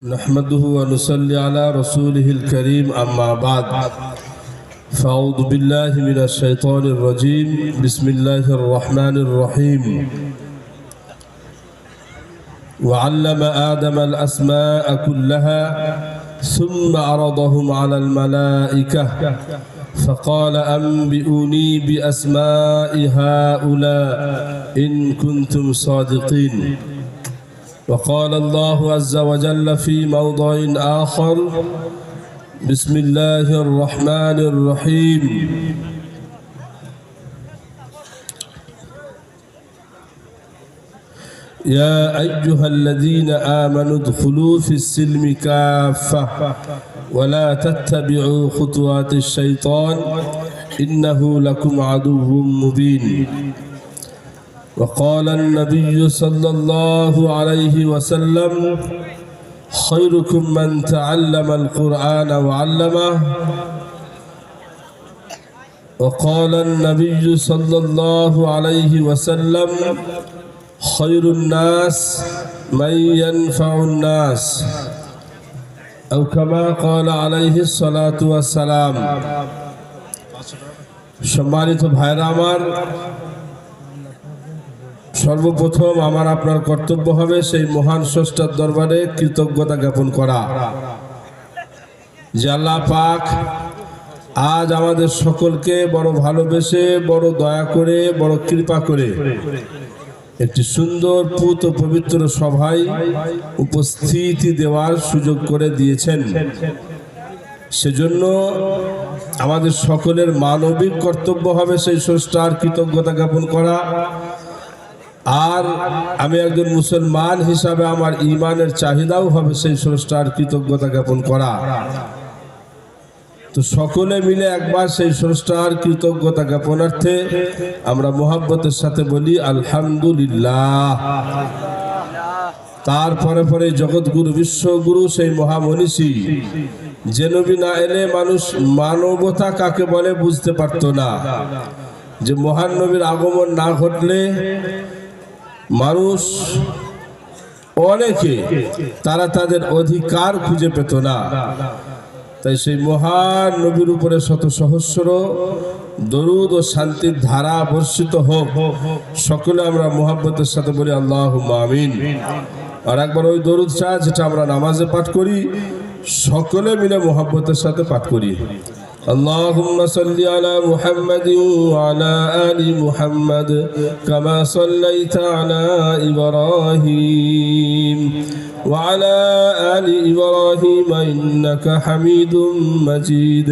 نحمده ونصلي على رسوله الكريم أما بعد فأعوذ بالله من الشيطان الرجيم بسم الله الرحمن الرحيم وعلم آدم الأسماء كلها ثم عرضهم على الملائكة فقال أنبئوني بأسماء هؤلاء إن كنتم صادقين. وقال الله عز وجل في موضع آخر بسم الله الرحمن الرحيم يا أيها الذين آمنوا ادخلوا في السلم كافة ولا تتبعوا خطوات الشيطان إنه لكم عدو مبين. وقال النبي صلى الله عليه وسلم خيركم من تعلم القرآن وعلمه. وقال النبي صلى الله عليه وسلم خير الناس من ينفع الناس أو كما قال عليه الصلاة والسلام. সম্মানিত ভাইরা আমার, সর্বপ্রথম আমার আপনার কর্তব্য হবে সেই মহান স্রষ্টার দরবারে কৃতজ্ঞতা জ্ঞাপন করা যে আল্লাহ পাক আজ আমাদের সকলকে বড় ভালোবেসে, বড় দয়া করে, বড় কৃপা করে একটি সুন্দর পুত পবিত্র সভায় উপস্থিতি দেওয়ার সুযোগ করে দিয়েছেন। সেজন্য আমাদের সকলের মানবিক কর্তব্য হবে সেই স্রষ্টার কৃতজ্ঞতা জ্ঞাপন করা। আর আমি একজন মুসলমান হিসাবে আমার ঈমানের চাহিদাও হবে সেই স্রষ্টার কৃতজ্ঞতা জ্ঞাপন করা। তো সকলে মিলে একবার সেই স্রষ্টার কৃতজ্ঞতা জ্ঞাপনার্থে আমরা মোহাব্বতের সাথে বলি আলহামদুলিল্লাহ। তারপরে পরে জগৎগুরু বিশ্বগুরু সেই মহামনীষী যে নবী না এলে মানুষ মানবতা কাকে বলে বুঝতে পারত না, যে মহান নবীর আগমন না ঘটলে মানুষ অনেকে তারা তাদের অধিকার খুঁজে পেত না। তাই সেই মহান নবীর উপরে শত সহস্র দরুদ ও শান্তির ধারা বর্ষিত হোক। সকলে আমরা মুহাব্বতের সাথে বলি আল্লাহুম্মা আমিন। আর একবার ওই দরুদ চাই যেটা আমরা নামাজে পাঠ করি, সকলে মিলে মুহাব্বতের সাথে পাঠ করি। اللهم صل على محمد وعلى آل محمد كما صليت على إبراهيم وعلى آل إبراهيم إنك حميد مجيد.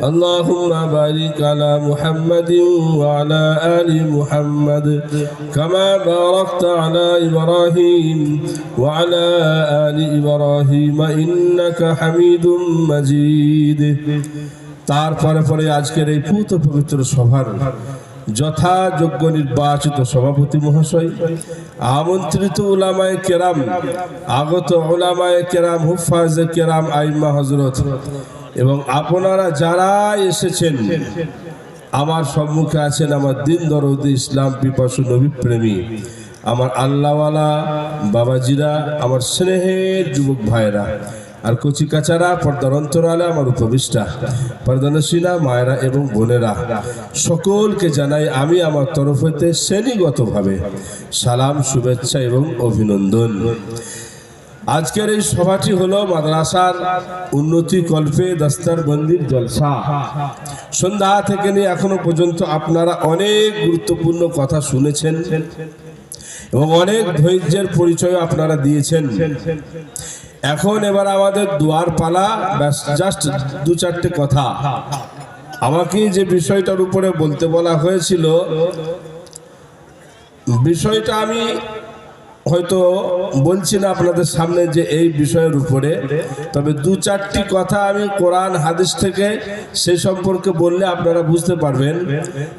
اللهم بارك على محمد وعلى آل محمد كما باركت على إبراهيم وعلى آل إبراهيم إنك حميد مجيد. তারপরে পরে আজকের এই পুত পবিত্র সভার যথাযোগ্য নির্বাচিত সভাপতি মহাশয়, আমন্ত্রিত উলামায়ে কেরাম, আগত উলামায়ে কেরাম, হুফাজে কেরাম, আইম্মা হযরত এবং আপনারা যারা এসেছেন, আমার সম্মুখে আছেন আমার দিন দরদি ইসলাম পিপাসু নবী প্রেমী, আমার আল্লাহওয়ালা বাবাজিরা, আমার স্নেহের যুবক ভাইরা আর কচি কাচারা, পর্দার অন্তরালে আমার উপবিষ্টা পর্দানশীলা মায়েরা এবং বোনেরা, সকলকে জানাই আমি আমার তরফ হইতে শ্রেণীগতভাবে সালাম, শুভেচ্ছা এবং অভিনন্দন। আজকের এই সভাটি হলো মাদ্রাসার উন্নতি কল্পে দস্তারবন্দির জলসা। সন্ধ্যা থেকে নিয়ে এখনো পর্যন্ত আপনারা অনেক গুরুত্বপূর্ণ কথা শুনেছেন এবং অনেক ধৈর্যের পরিচয় আপনারা দিয়েছেন। এখন এবার আমাদের দুয়ার পালা, জাস্ট দু চারটে কথা। আমাকে যে বিষয়টার উপরে বলতে বলা হয়েছিল, বিষয়টা আমি হয়তো বলছি না আপনাদের সামনে যে এই বিষয়ের উপরে, তবে দু চারটি কথা আমি কোরআন হাদিস থেকে সেই সম্পর্কে বললে আপনারা বুঝতে পারবেন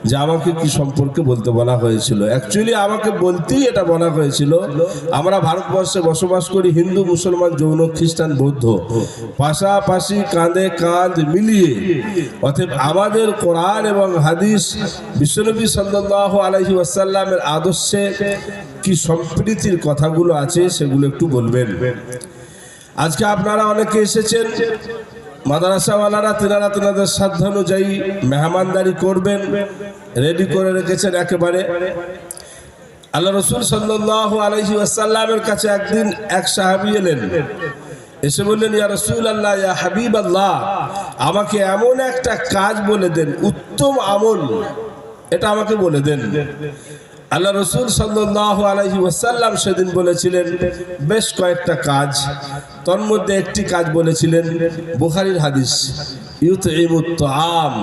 যে আমাকে কি সম্পর্কে বলতে বলা হয়েছিল। অ্যাকচুয়ালি আমাকে বলতেই এটা বলা হয়েছিল, আমরা ভারতবর্ষে বসবাস করি, হিন্দু, মুসলমান, জৈন, খ্রিস্টান, বৌদ্ধ, পাশাপাশি কাঁধে কাঁধ মিলিয়ে। অতএব আমাদের কোরআন এবং হাদিস বিশ্বনবী সাল্লাল্লাহু আলাইহি ওয়াসাল্লামের আদর্শে কি সম্প্রীতির কথাগুলো আছে সেগুলো একটু বলবেন। আজকে আপনারা অনেকে এসেছেন, মাদ্রাসাওয়ালারা তিনারা তিনাদের সাধ্য অনুযায়ী মেহমানদারি করবেন, রেডি করে রেখেছেন একেবারে। আল্লাহ রসুল সাল্লাল্লাহু আলাইহি ওয়াসাল্লামের কাছে একদিন এক সাহাবী এলেন, এসে বললেন, ইয়া রাসূলুল্লাহ, ইয়া হাবিবাল্লাহ, আমাকে এমন একটা কাজ বলে দেন, উত্তম আমল, এটা আমাকে বলে দেন। আল্লাহ রসুল সাল্লাল্লাহু আলাইহি ওয়াসাল্লাম সেদিন বলেছিলেন বেশ কয়েকটা কাজ, তার মধ্যে একটি কাজ বলেছিলেন, বুখারীর হাদিস, ইউতইমুত তাআম,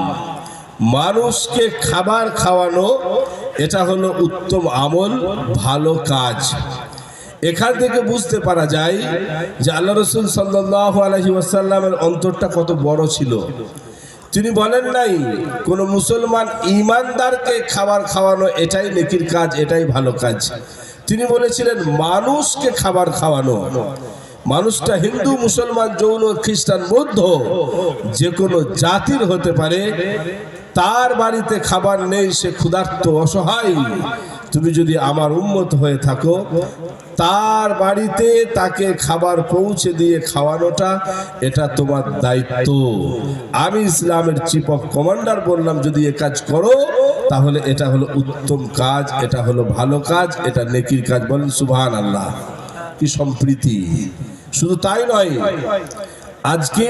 মানুষকে খাবার খাওয়ানো, এটা হলো উত্তম আমল, ভালো কাজ। এখান থেকে বুঝতে পারা যায় যে আল্লাহ রসুল সাল্লাল্লাহু আলাইহি ওয়াসাল্লামের অন্তরটা কত বড় ছিল। তিনি বলেন নাই কোন মুসলমান ইমানদারকে খাবার খাওয়ানো এটাই নেকির কাজ, এটাই ভালো কাজ। তিনি বলেছিলেন মানুষকে খাবার খাওয়ানো। মানুষটা হিন্দু, মুসলমান, জৈন, খ্রিস্টান, বৌদ্ধ, যে কোনো জাতির হতে পারে, তার বাড়িতে খাবার নেই, সে ক্ষুধার্ত, অসহায়, তুমি যদি আমার উম্মত হয়ে থাকো, তার বাড়িতে তাকে খাবার পৌঁছে দিয়ে খাওয়ানোটা এটা তোমার দায়িত্ব। আমি ইসলামের চিফ অফ কমান্ডার বললাম, যদি এ কাজ করো তাহলে এটা হলো উত্তম কাজ, এটা হলো ভালো কাজ, এটা নেকির কাজ। বলেন সুবহানাল্লাহ। কি সম্প্রীতি! শুধু তাই নয়, আজকে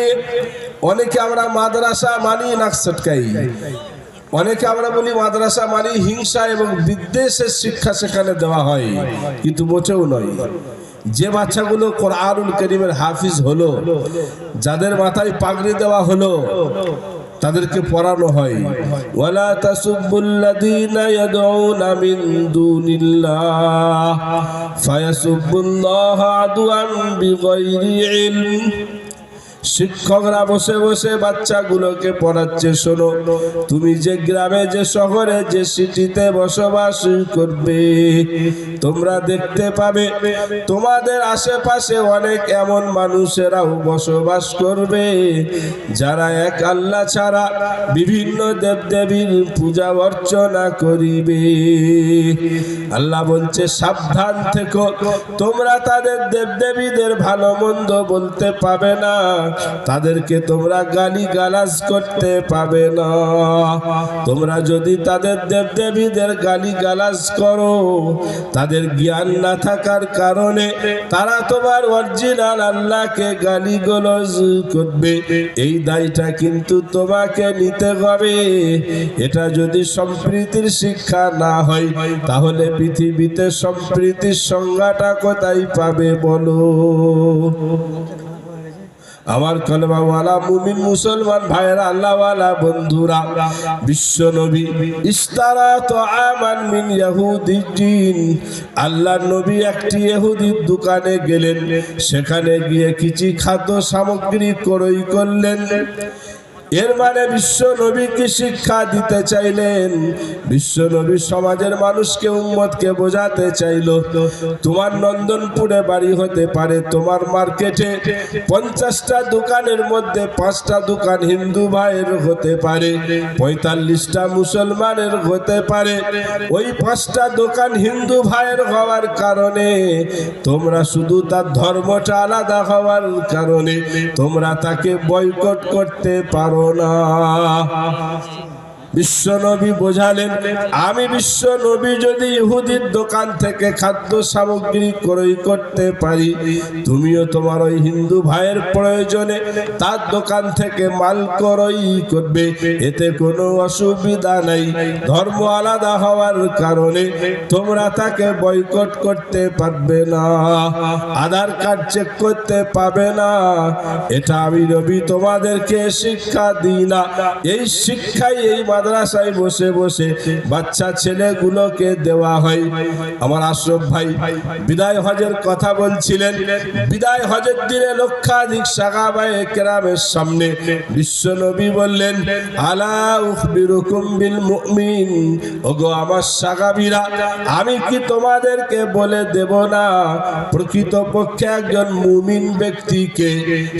অনেকে আমরা মাদ্রাসা মানি নাক চটকাই, অনেকে আমরা বলি মাদ্রাসা মানে হিংসা এবং বিদ্বেষের শিক্ষা সেখানে দেওয়া হয়, কিন্তু মোটেও নয়। যে বাচ্চাগুলো কোরআনুল কারীমের হাফিজ হলো, যাদের মাথায় পাগড়ি দেওয়া হলো, তাদেরকে পড়ানো হয়, ওয়ালা তাসুবুল্লাযীনা ইয়াদউনা মিন দুনিল্লাহ ফায়াসুবুল্লাহা আদওয়ান বিগাইরি ইলম। শিক্ষকরা বসে বসে বাচ্চাগুলোকে পড়াচ্ছে, শোনো, তুমি যে গ্রামে, যে শহরে, যে সিটিতে বসবাস করবে, তোমরা দেখতে পাবে তোমাদের আশেপাশে অনেক এমন মানুষেরাও বসবাস করবে যারা এক আল্লাহ ছাড়া বিভিন্ন দেবদেবীর পূজা অর্চনা করিবে। আল্লাহ বলছে, সাবধান থেকো, তোমরা তাদের দেবদেবীদের ভালো মন্দ বলতে পাবে না, তাদেরকে তোমরা গালি গালাজ করতে পাবে না। তোমরা যদি তাদের দেবদেবীদের গালি গালাজ করো, তাদের জ্ঞান না থাকার কারণে তারা তোমার অরিজিনাল আল্লাহকে গালি গালাজ করবে, এই দায়টা কিন্তু তোমাকে নিতে হবে। এটা যদি সম্প্রীতির শিক্ষা না হয়, তাহলে পৃথিবীতে সম্প্রীতির সংজ্ঞাটা কোথায় পাবে বলো? আমার কলমাওয়ালা মুমিন মুসলমান ভাইয়েরা, আল্লাহওয়ালা বন্ধুরা, বিশ্ব নবী ইস্তারা তাআমান মিন ইয়াহুদিয়্যিন, আল্লাহর নবী একটি ইহুদির দোকানে গেলেন, সেখানে গিয়ে কিছু খাদ্য সামগ্রী ক্রয় করলেন। এর মানে বিশ্ব নবীকে শিক্ষা দিতে চাইলেন, বিশ্ব নবী সমাজের মানুষকে, উম্মতকে বোঝাতে চাইল, তোমার নন্দনপুরে বাড়ি হতে পারে, তোমার মার্কেটে 50টা দোকানের মধ্যে 5টা দোকান হিন্দু ভাইয়ের হতে পারে, 45টা মুসলমানের হতে পারে। ওই 5টা দোকান হিন্দু ভাইয়ের হওয়ার কারণে, তোমরা শুধু তার ধর্মটা আলাদা হওয়ার কারণে তোমরা তাকে বয়কট করতে পারো না। বিশ্বনবী বোঝালেন, আমি বিশ্বনবী যদি ইহুদির দোকান থেকে খাদ্য সামগ্রী ক্রয় করতে পারি, তুমিও তোমার ওই হিন্দু ভাইয়ের প্রয়োজনে তার দোকান থেকে মাল ক্রয় করবে, এতে কোনো অসুবিধা নাই। ধর্ম আলাদা হওয়ার কারণে তোমরা তাকে বয়কট করতে পারবে না, আধার কার্ড চেক করতে পাবে না। এটা আমি নবী তোমাদেরকে শিক্ষা দিই না। এই শিক্ষাই এই মাদ্রাসায় বসে বসে বাচ্চা ছেলেগুলোকে দেওয়া হয়। আমার আশরাফ ভাই বিদায় হজের কথা বলছিলেন। বিদায় হজের দিনে লক্ষাধিক সাহাবায়ে কেরামের সামনে বিশ্ব নবী বললেন, আলা উখবিরুকুম বিল মুমিন, ওগো আমার সাহাবীরা, আমি কি তোমাদেরকে বলে দেব না প্রকৃতপক্ষে একজন মুমিন ব্যক্তিকে?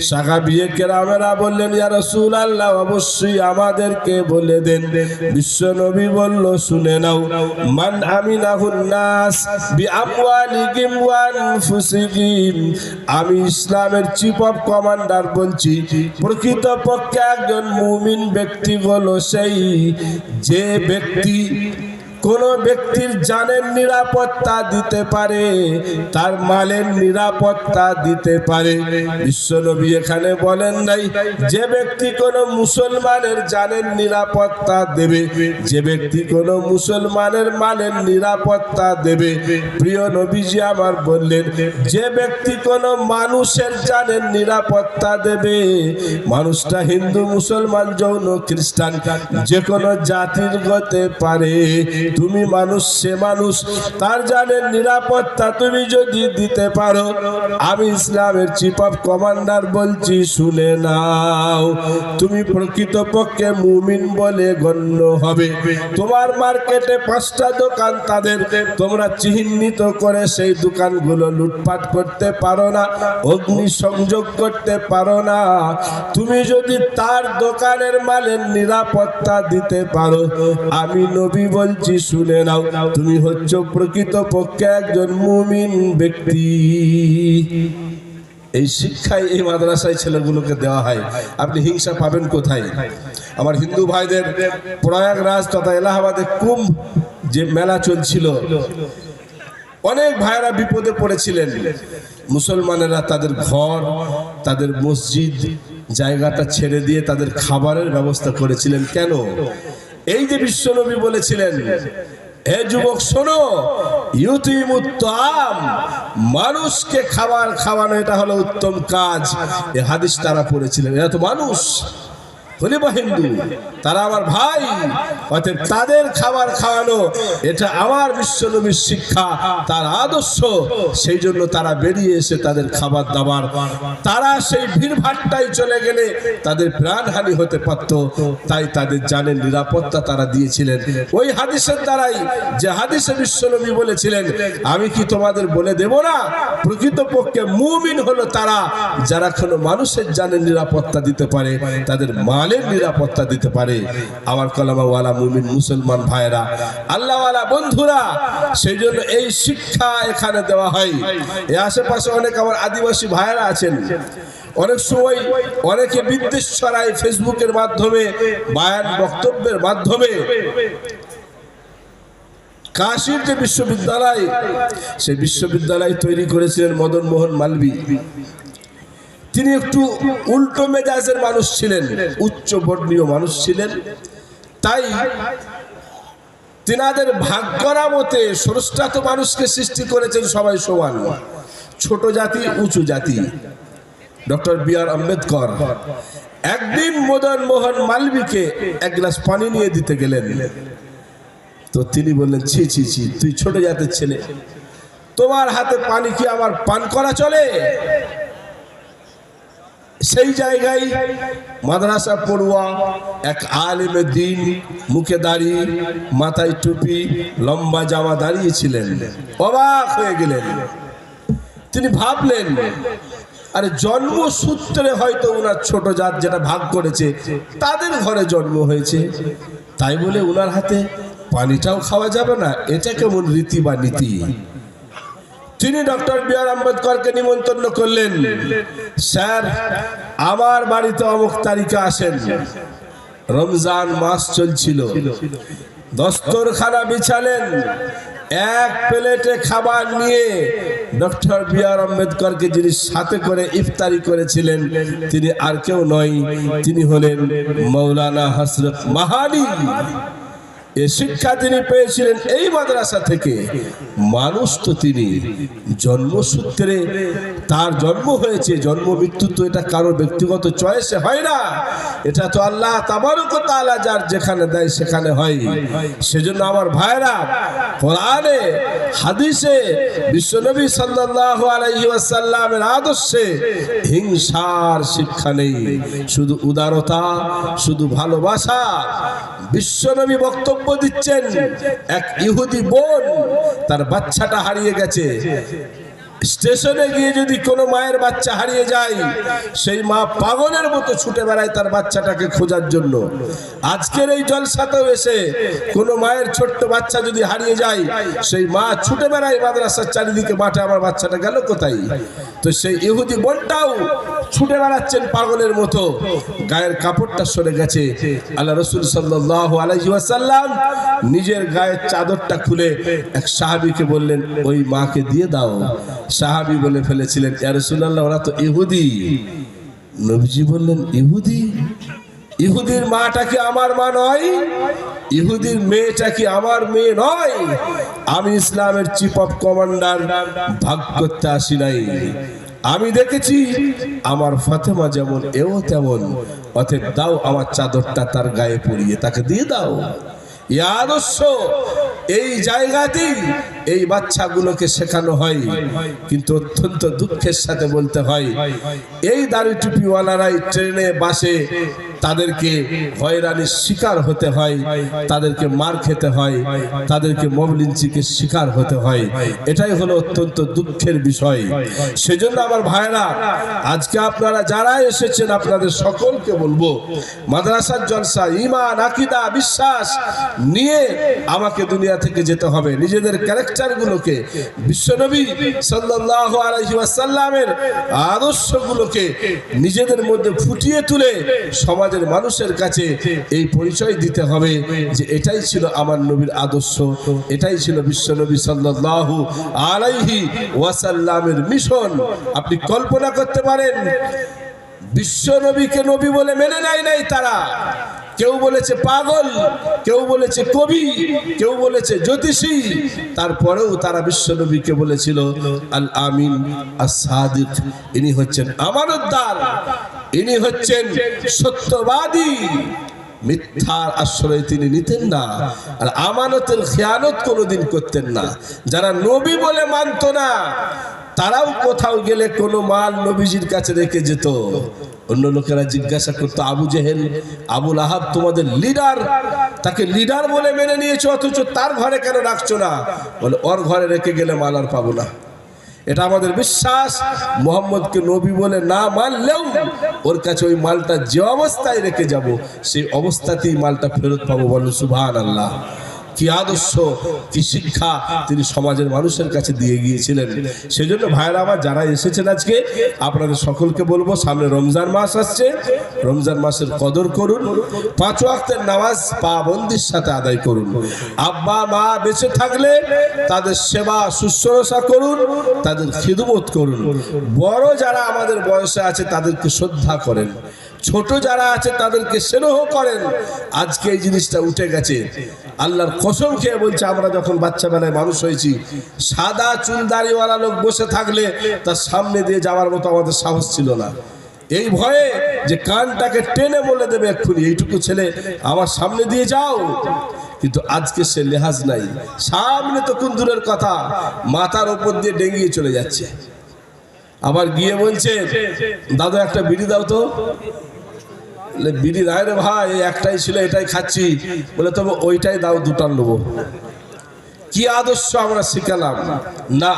সাহাবায়ে কেরামেরা বললেন, ইয়া রাসূলুল্লাহ, অবশ্যই আমাদেরকে বলে দেন। বিশ্বনবী বলল, শুনে নাও, মান আমিনাহুন নাস বিআমওয়ালিহিম ওয়া আনফুসিহিম। আমি ইসলামের চিফ অফ কমান্ডার বলছি, প্রকৃতপক্ষে একজন মুমিন ব্যক্তি হলো সেই যে ব্যক্তি কোন ব্যক্তির জানের নিরাপত্তা দিতে পারে, তার মালের নিরাপত্তা দিতে পারে। বিশ্বনবী এখানে বলেন নাই যে ব্যক্তি কোন মুসলমানের জানের নিরাপত্তা দেবে, যে ব্যক্তি কোন মুসলমানের মালের নিরাপত্তা দেবে। প্রিয় নবীজি আমার বললেন, যে ব্যক্তি কোন মানুষের জানের নিরাপত্তা দেবে, মানুষটা হিন্দু, মুসলমান, জৈন, খ্রিস্টান, যে কোনো জাতির হতে পারে, তুমি মানুষ, সে মানুষ, তার জানের নিরাপত্তা তুমি যদি দিতে পারো, আমি ইসলামের চিফ অফ কমান্ডার বলছি, শুনে নাও, তুমি প্রকৃতপক্ষে মুমিন বলে গণ্য হবে। তোমার মার্কেটে 5টা দোকান, তাদের তোমরা চিহ্নিত করে সেই দোকানগুলো লুটপাট করতে পারো না, অগ্নি সংযোগ করতে পারো না। তুমি যদি তার দোকানের মালের নিরাপত্তা দিতে পারো, আমি নবী বলছি, শুনে নাও, তুমি হচ্ছ প্রকৃতপক্ষে একজন মুমিন ব্যক্তি। এই শিক্ষায় এই মাদ্রাসায় ছেলেগুলোকে দেওয়া হয়। আপনি হিংসা পাবেন কোথায়? আমার হিন্দু ভাইদের প্রয়াগরাজ তথা এলাহাবাদে কুম্ভ যে মেলা চলছিল, অনেক ভাইরা বিপদে পড়েছিলেন। মুসলমানেরা তাদের ঘর, তাদের মসজিদ জায়গাটা ছেড়ে দিয়ে তাদের খাবারের ব্যবস্থা করেছিলেন। কেন? এই যে বিশ্বনবী বলেছিলেন, হে যুবক শোনো, ইউতিমুত তাআম, মানুষকে খাবার খাওয়ানো, এটা হলো উত্তম কাজ। এই হাদিস তারা পড়েছিলেন। এরা তো মানুষ, হলি বা হিন্দু, তারা আমার ভাই, অতএব তাদের খাবার খাওয়ানো, এটা আমার বিশ্বনবীর শিক্ষা, তার আদর্শ। সেই জন্য তারা বেরিয়ে এসে তাদের খাবার দাবার, তারা সেই ভিড়ভাট্টায় চলে গেলে তাদের প্রাণহানি হতে পারত, তাই তাদের জানের নিরাপত্তা তারা দিয়েছিলেন। ওই হাদিসের দ্বারাই, যে হাদিসে বিশ্বনবী বলেছিলেন, আমি কি তোমাদের বলে দেব না, প্রকৃতপক্ষে মুমিন হলো তারা যারা কোনো মানুষের জানের নিরাপত্তা দিতে পারে, তাদের মালের নিরাপত্তা দিতে পারে। আমার কলামাওয়ালা মুমিন মুসলমান ভাইরা, আল্লাহওয়ালা বন্ধুরা, সেই জন্য এই শিক্ষা এখানে দেওয়া হয়। এই আশেপাশে অনেক আমার আদিবাসী ভাইরা আছেন, অনেক সময় অনেকে বিদ্বেষ ছড়ায় ফেসবুকের মাধ্যমে, বায়ান বক্তব্যের মাধ্যমে। কাশীর যে বিশ্ববিদ্যালয়, সেই বিশ্ববিদ্যালয় তৈরি করেছিলেন মদন মোহন মালবী। তিনি একটু উল্টো মেজাজের মানুষ ছিলেন, উচ্চ বর্ণীয় মানুষ ছিলেন। তাই তিনাদের ভাগ্যরা মতে স্রষ্টা তো মানুষকে সৃষ্টি করেছেন সবাই সমান, ছোট জাতি, উঁচু জাতি। Doctor B.R.. আম্বেদকর একদিন মদন মোহন মালবীকে এক গ্লাস পানি নিয়ে দিতে গেলেন। তো তিনি বললেন, ছি ছি ছি, তুই ছোট জাতের ছেলে, তোমার হাতে পানি কি আমার পান করা চলে? সেই জায়গায় মাদ্রাসা পড়ুয়া এক আলেমে দ্বীন, মুখে দাড়ি, মাথায় টুপি, লম্বা জামা দাঁড়িয়েছিলেন। অবাক হয়ে গেলেন। তিনি ভাবলেন, আরে জন্মসূত্রে হয়তো ওনার ছোট জাত যেটা ভাগ করেছে, তাদের ঘরে জন্ম হয়েছে, তাই বলে ওনার হাতে পানিটাও খাওয়া যাবে না? এটা কেমন রীতি বা নীতি? তিনি ডক্টর বি.আর. আম্বেদকরকে নিমন্ত্রণ করলেন, স্যার, আমার বাড়িতে অমুক তারিখে আসেন। রমজান মাস চলছিল, দস্তরখানা বিছালেন, এক প্লেটে খাবার নিয়ে ডক্টর বি.আর. আম্বেদকরকে যিনি সাথে করে ইফতারি করেছিলেন, তিনি আর কেউ নয়, তিনি হলেন মৌলানা হযরত মাহাদি। এ শিক্ষা তিনি পেয়েছিলেন এই মাদ্রাসা থেকে। মানুষ তো তিনি জন্মসূত্রে, তার জন্ম হয়েছে, জন্ম মৃত্যু তো এটা কারো ব্যক্তিগত চয়েসে হয় না, এটা তো আল্লাহ তাবারক ওয়া তাআলা যার যেখানে দেয় সেখানে হয়। সেজন্য আমার ভাইরা, কোরআনে হাদিসে বিশ্বনবী সাল্লাল্লাহু আলাইহি ওয়াসাল্লামের আদর্শে হিংসার শিক্ষা নেই, শুধু উদারতা, শুধু ভালোবাসা। বিশ্বনবী বক্তব্য দিচ্ছেন, এক ইহুদি বোন, তার বাচ্চাটা হারিয়ে গেছে। স্টেশনে গিয়ে যদি কোনো মায়ের বাচ্চা হারিয়ে যায়, সেই মা পাগলের মতো ছুটে বেড়ায় তার বাচ্চাটাকে খোঁজার জন্য। আজকের এই জলসাতেও এসে কোনো মায়ের ছোট্ট বাচ্চা যদি হারিয়ে যায়, সেই মা ছুটে বেড়ায় মাদ্রাসার চারিদিকে, মাঠে আমার বাচ্চাটা গেল কোথায়। তো সেই ইহুদি বোনটাও ছুটে বেড়াচ্ছেন পাগলের মতো, গায়ের কাপড়টা সরে গেছে। আল্লাহ রাসূল সাল্লাল্লাহু আলাইহি ওয়াসাল্লাম নিজের গায়ের চাদরটা খুলে এক সাহাবীকে বললেন, ওই মাকে দিয়ে দাও। সাহাবী বলে ফেলেছিলেন, ইয়া রাসূলুল্লাহ, ওরা তো ইহুদি। নবীজি বললেন, ইহুদি? ইহুদির মাটা কি আমার মা নয়? ইহুদির মেয়েটা কি আমার মেয়ে নয়? আমি ইসলামের চিফ অফ কমান্ডার, ভাগ করতে আসি নাই। আমি দেখেছি আমার ফাতেমা যেমন এও তেমন, অতএব দাও আমার চাদরটা তার গায়ে পরিয়ে তাকে দিয়ে দাও। এই আদর্শ এই জায়গাতেই এই বাচ্চাগুলোকে শেখানো হয়। কিন্তু অত্যন্ত দুঃখের সাথে বলতে হয়, এই দাড়ি টুপিওয়ালারাই ট্রেনে বাসে তাদেরকে হয়রানির শিকার হতে হয়, তাদেরকে মার খেতে হয়, তাদেরকে মবলিঞ্চিকে শিকার হতে হয়। এটাই হলো অত্যন্ত দুঃখের বিষয়। সেজন্য আমার ভাইরা, আজকে আপনারা যারা এসেছেন আপনাদের সকলকে বলবো, মাদ্রাসার জলসা ঈমান, আকীদা, বিশ্বাস নিয়ে আমাকে দুনিয়া থেকে যেতে হবে। নিজেদের ক্যারেক্টারগুলোকে, বিশ্বনবী সাল্লাল্লাহু আলাইহি ওয়াসাল্লামের আদর্শগুলোকে নিজেদের মধ্যে ফুটিয়ে তুলে সমাজের মানুষের কাছে এই পরিচয় দিতে হবে যে এটাই ছিল আমার নবীর আদর্শ, এটাই ছিল বিশ্বনবী সাল্লাল্লাহু আলাইহি ওয়াসাল্লামের মিশন। আপনি কল্পনা করতে পারেন, বিশ্বনবীকে নবী বলে মেনে নাই তারা। কেউ বলেছে পাগল, কেউ বলেছে কবি, কেউ বলেছে জ্যোতিষী, তারপরেও তারা বিশ্বনবীকে বলেছিল আল আমিন আস-সাদিক। ইনি হচ্ছেন আমানতদার, ইনি হচ্ছেন সত্যবাদী। মিথ্যার আশ্রয় তিনি নিতেন না, আর আমানতের খেয়ানত কোনোদিন করতেন না। যারা নবী বলে মানত না, তারাও কোথাও গেলে কোনো মাল নবীজির কাছে রেখে যেত। অন্য লোকেরা জিজ্ঞাসা করতো, আবু জেহেল, আবুল আহাব তোমাদের লিডার, তাকে লিডার বলে মেনে নিয়েছো, অথচ তার ঘরে কেন রাখছো না? বলে ওর ঘরে রেখে গেলে মাল আর পাবো না। এটা আমাদের বিশ্বাস। মুহাম্মদকে নবী বলে না মানলেও ওর কাছে ওই মালটা যে অবস্থায় রেখে যাব, সেই অবস্থাতেই মালটা ফেরত পাবো। বলো সুবহানাল্লাহ। কি আদর্শ, কি শিক্ষা তিনি সমাজের মানুষের কাছে দিয়ে গিয়েছিলেন। সেজন্য ভাইরা আমার যারা এসেছেন আজকে, আপনাদের সকলকে বলবো, সামনে রমজান মাস আসছে, রমজান মাসের কদর করুন। 5 ওয়াক্তের নামাজ পাবন্দির সাথে আদায় করুন। আব্বা মা বেঁচে থাকলে তাদের সেবা শুশ্রূষা করুন, তাদের খিদমত করুন। বড় যারা আমাদের বয়সে আছে তাদেরকে শ্রদ্ধা করেন, ছোট যারা আছে তাদেরকে স্নেহ করেন। আজকে এই জিনিসটা উঠে গেছে। আল্লাহর কসম খেয়ে বলছে, আমরা যখন বাচ্চা বেলায় মানুষ হয়েছি, সাদা চুলদাড়িওয়ালা লোক বসে থাকলে তার সামনে দিয়ে যাওয়ার মতো আমাদের সাহস ছিল না। এই ভয়ে যে কানটাকে টেনে বলে দেবে এক্ষুনি, এইটুকু ছেলে আমার সামনে দিয়ে যাও। কিন্তু আজকে সে লেহাজ নাই। সামনে তো কোন দূরের কথা, মাথার উপর দিয়ে ডেঙ্গিয়ে চলে যাচ্ছে। আবার গিয়ে বলছে, দাদু একটা বিড়ি দাও তো। বিড়ি নাই রে ভাই, একটাই ছিল, এটাই খাচ্ছি। বলে তবে ওইটাই দাও, দুটার নেবো। কি আদর্শ আমরা শিখালাম না।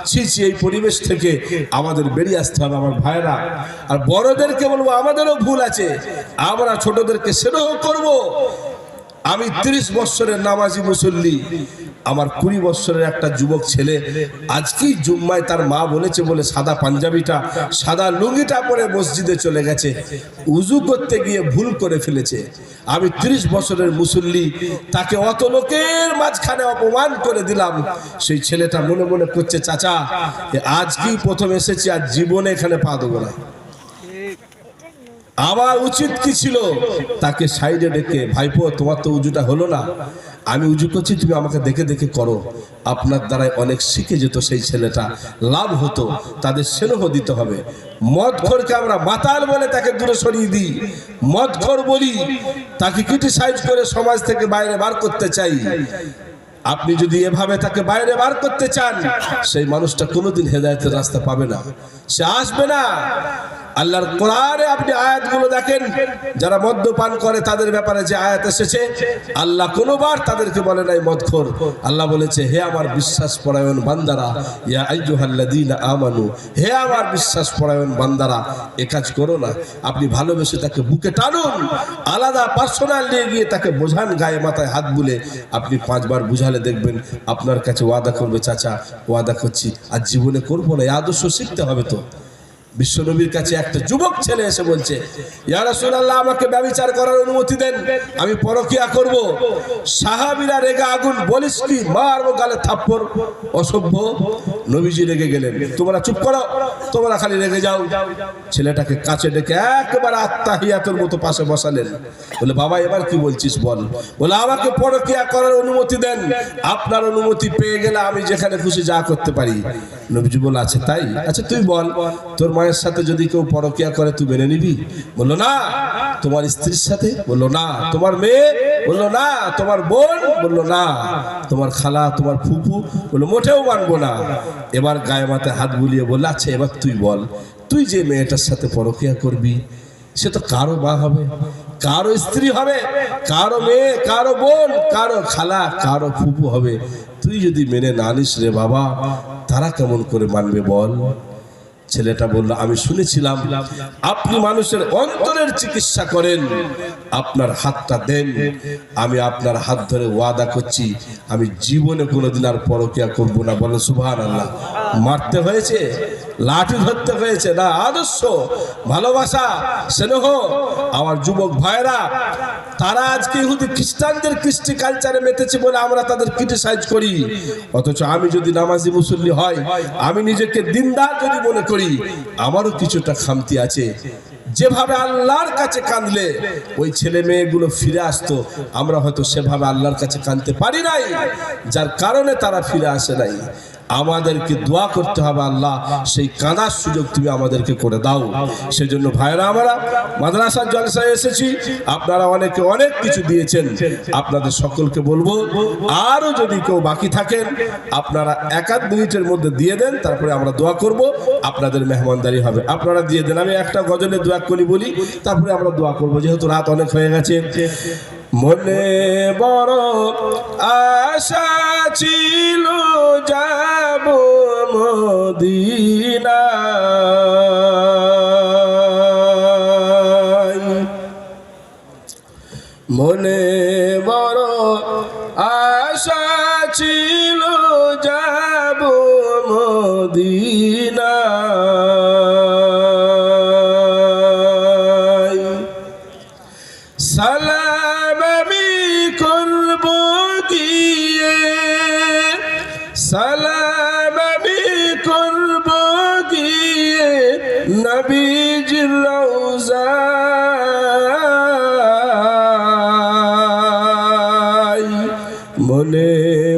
ছি, এই পরিবেশ থেকে আমাদের বেরিয়ে আসতে হবে আমার ভাইরা। আর বড়দেরকে বলবো, আমাদেরও ভুল আছে, আমরা ছোটদেরকে স্নেহ করব। আমি 30 বছরের নামাজি মুসল্লি, আমার 20 বছরের একটা যুবক ছেলে আজকেই জুম্মায় তার মা বলেছে বলে সাদা পাঞ্জাবিটা, সাদা লুঙ্গিটা পরে মসজিদে চলে গেছে, উজু করতে গিয়ে ভুল করে ফেলেছে। আমি 30 বছরের মুসল্লি, তাকে অত লোকের মাঝখানে অপমান করে দিলাম। সেই ছেলেটা মনে মনে করছে, চাচা আজকেই প্রথম এসেছি, আর জীবনে এখানে পা দেবো না। আমার উচিত কি ছিল তাকে সাইডে ডেকে, ভাইপো তোমার তো উজুটা হলো না, আমি উজু করছি, তুমি আমাকে দেখে দেখে করো। আপনার দ্বারাই অনেক শিখে যেত সেই ছেলেটা, লাভ হতো। তাদের স্নেহ দিতে হবে। মদখোরকে আমরা মাতাল বলে তাকে দূরে সরিয়ে দিই, মদখোর বলি, তাকে ক্রিটিসাইজ করে সমাজ থেকে বাইরে বার করতে চাই। আপনি যদি এভাবে তাকে বাইরে বার করতে চান, সেই মানুষটা কোনোদিন হেদায়েতের রাস্তা পাবে না, সে আসবে না। আল্লাহর কোরআনে আপনি আয়াতগুলো দেখেন, যারা মদ্যপান করে তাদের ব্যাপারে যে আয়াত এসেছে, আল্লাহ কোনোবার তাদেরকে বলে নাই মদখোর। আল্লাহ বলেছে, হে আমার বিশ্বাস পরায়ণ বান্দারা, ইয়া আইয়ুহাল্লাযীনা আমানু, হে আমার বিশ্বাস পরায়ণ বান্দারা, এ কাজ করো না। আপনি ভালোবেসে তাকে বুকে টানুন, আলাদা পার্সোনাল নিয়ে গিয়ে তাকে বোঝান, গায়ে মাথায় হাত বুলে। আপনি 5 বার বুঝালে দেখবেন আপনার কাছে ওয়াদা করবে, চাচা ওয়াদা করছি আর জীবনে করবো না। এই আদর্শ শিখতে হবে। তো বিশ্বনবীর কাছে একটা যুবক ছেলে এসে বলছে, ইয়া রাসূলুল্লাহ, আমাকে ব্যভিচার করার অনুমতি দেন, আমি পরকিয়া করব। সাহাবীরা রেগে আগুন, বলিস কি, মারবো গালে থাপ্পড়, অসভ্য। নবীজি রেগে গেলেন, তোমরা চুপ করো, তোমরা খালি রেগে যাও। ছেলেটাকে কাছে ডেকে একেবারে আত্তাহিয়াতের মতো পাশে বসালেন। বলে, বাবা এবার কি বলছিস বল। বলে, আমাকে পরকিয়া করার অনুমতি দেন, আপনার অনুমতি পেয়ে গেলে আমি যেখানে খুশি যা করতে পারি। নবীজি বলে, আচ্ছা তাই, আচ্ছা তুই বল, তোর মায়ের সাথে যদি কেউ পরকিয়া করে তুই মেনে নিবি? বললো না। তোমার স্ত্রীর সাথে? বললো না। তোমার মেয়ে? বললো না। তোমার বোন? বললো না। তোমার খালা, তোমার ফুফু? বললো মোটেও মানবো না। এবার গায়ে মাথায় হাত বুলিয়ে বললো, আচ্ছা এবার তুই বল, তুই যে মেয়েটার সাথে পরকিয়া করবি সে তো কারো মা হবে, কারো স্ত্রী হবে, কারো মেয়ে, কারো বোন, কারো খালা, কারো ফুফু হবে। তুই যদি মেনে না নিস রে বাবা, তারা কেমন করে মানবে বল? ছেলেটা বলল, আমি শুনেছিলাম আপনি মানুষের অন্তরের চিকিৎসা করেন, আপনার হাতটা দেন, আমি আপনার হাত ধরে ওয়াদা করছি আমি জীবনে কোনোদিন আর পরকিয়া করব না। বলেন সুবহানাল্লাহ। মারতে হয়েছে, লাঠি ধরতে হয়েছে না, আদর্শ, ভালোবাসা, স্নেহ। আমার যুবক ভাইরা, তারা আজকে ইহুদি খ্রিস্টানদের কৃষ্টি কালচারে মেতেছে বলে আমরা তাদের ক্রিটিসাইজ করি। অথচ আমি যদি নামাজি মুসল্লি হয়, আমি নিজেকে দিনদার যদি মনে করি, আমারও কিছুটা খামতি আছে। যেভাবে আল্লাহর কাছে কাঁদলে ওই ছেলে মেয়েগুলো ফিরে আসতো, আমরা হয়তো সেভাবে আল্লাহর কাছে কাঁদতে পারি নাই, যার কারণে তারা ফিরে আসে নাই। আমাদেরকে দোয়া করতে হবে, আল্লাহ সেই কাঁদার সুযোগ তুমি আমাদেরকে করে দাও। সেজন্য ভাইরা, আমরা মাদ্রাসার জলসায় এসেছি, আপনারা অনেকে অনেক কিছু দিয়েছেন, আপনাদের সকলকে বলবো আরো যদি কেউ বাকি থাকেন আপনারা 1-8 মিনিটের মধ্যে দিয়ে দেন, তারপরে আমরা দোয়া করব, আপনাদের মেহমানদারি হবে। আপনারা দিয়ে দেন, আমি একটা গজলের দোয়া করি বলি, তারপরে আমরা দোয়া করব, যেহেতু রাত অনেক হয়ে গেছে। মনে বড় আশা ছিল যাব মদিনায়, মনে বড় আশা ছিল যাব মদিনায়, সালাম আমি করব গিয়ে, সালাম আমি করব গিয়ে নবীজির রওজায়, মনে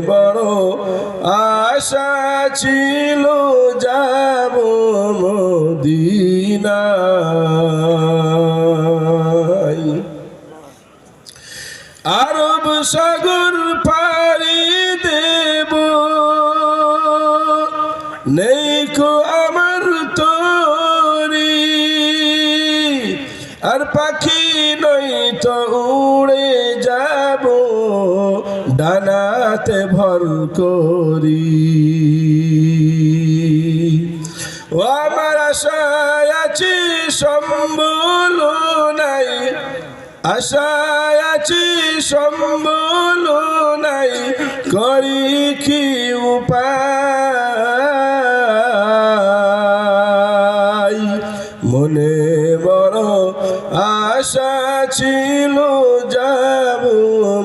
বড় আশা ছিল যাব মদিনায়, আরব সাগর পাড়ি দেব, নেই কো আমার তরি, আর পাখি নই তো উড়ে যাব ডানাতে ভর করি। ও আমার আশায় আছি সম্বল নাই, আশায় আছি সম্বল নাই, করি কি উপায়, মনে বড় আশা ছিল যাব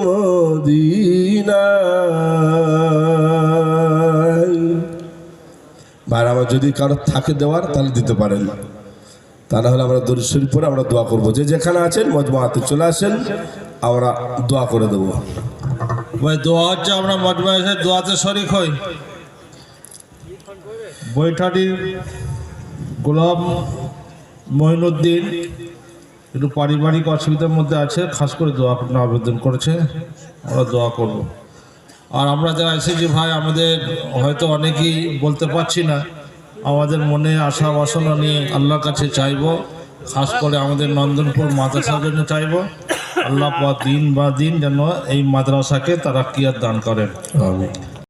মদিনায়। ভাই আমার যদি কারো থাকে দেওয়ার তাহলে দিতে পারেন, তা না হলে আমরা দরুদ শরীফ পড়ে আমরা দোয়া করবো। যে যেখানে আছেন মজমাতে চলে আসেন, আমরা দোয়া করে দেবো। ভাই দোয়া হচ্ছে, আমরা মজমায় এসে দোয়াতে শরীক হই। বৈঠাটির গোলাম মঈনুদ্দিন একটু পারিবারিক অসুবিধার মধ্যে আছে, খাস করে দোয়া করতে আবেদন করেছে, আমরা দোয়া করব। আর আমরা যারা এসেছি ভাই, আমাদের হয়তো অনেকেই বলতে পারছি না, আমাদের মনে আশা বাসনা নিয়ে আল্লাহর কাছে চাইবো, খাস করে আমাদের নন্দনপুর মাদ্রাসার জন্য চাইবো। আল্লাহ দিন বা দিন যেন এই মাদ্রাসাকে তারাক্কিয়াত দান করেন। আমিন।